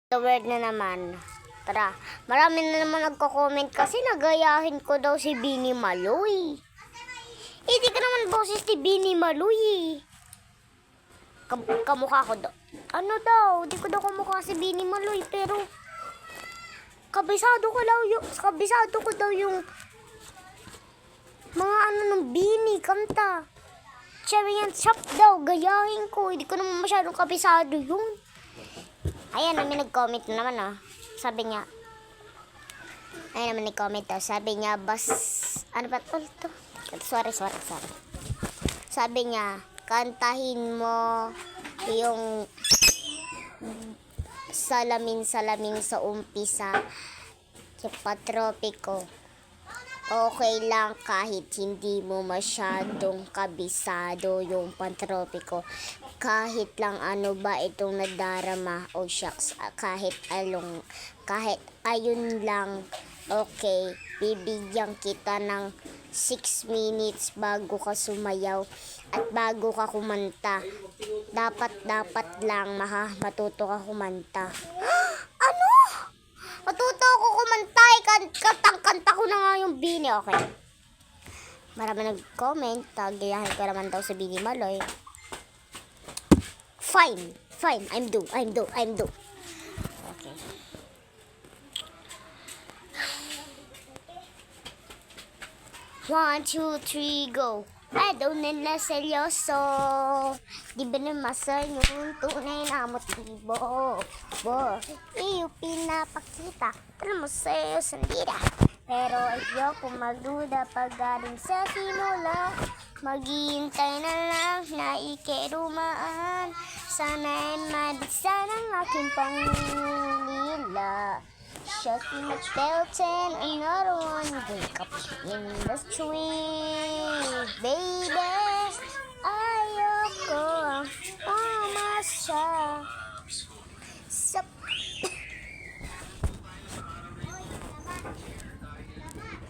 The word na naman. Tara, marami na naman nagko-comment kasi nagayahin ko daw si Bini Maloy. Hindi ka naman boses ni Bini Maloy. Kamukha ko daw. Ano daw? Hindi ko daw kamukha si Bini Maloy, pero kabisado ko daw yung mga ano ng Bini kanta. Cherry and Chop daw, gayahin ko. Hindi ko naman masyadong kabisado yun. Ayan, may nag-comment na naman, oh. Sabi niya, ayan naman nag-comment, oh. Sabi niya, ano ba ito? Sorry. Sabi niya, kantahin mo yung salamin sa umpisa, yung patropiko. Okay lang kahit hindi mo masyadong kabisado yung pantropiko. Kahit lang ano ba itong nadarama o shucks, kahit ayun lang. Okay, bibigyan kita ng 6 minutes bago ka sumayaw at bago ka kumanta. Dapat lang matuto ka kumanta. Ano? Matuto ako kumanta, kanta ko na nga yung Bini, okay. Marami nag-comment, gayahin ko naman daw sa Bini Maloy. Fine, I'm do. Okay. One, two, three, go. I don't na seryoso. Di ba naman sa yung tunay na motibo? Iyo pinapakita. Alam mo sa'yo sandira. Pero ayoko magduda pag galing sa simula. Maghihintay na lang na ikirumaan. Sana'y madisa ng aking pangulila. Shut in the Belton, another one. Wake up in the street, baby.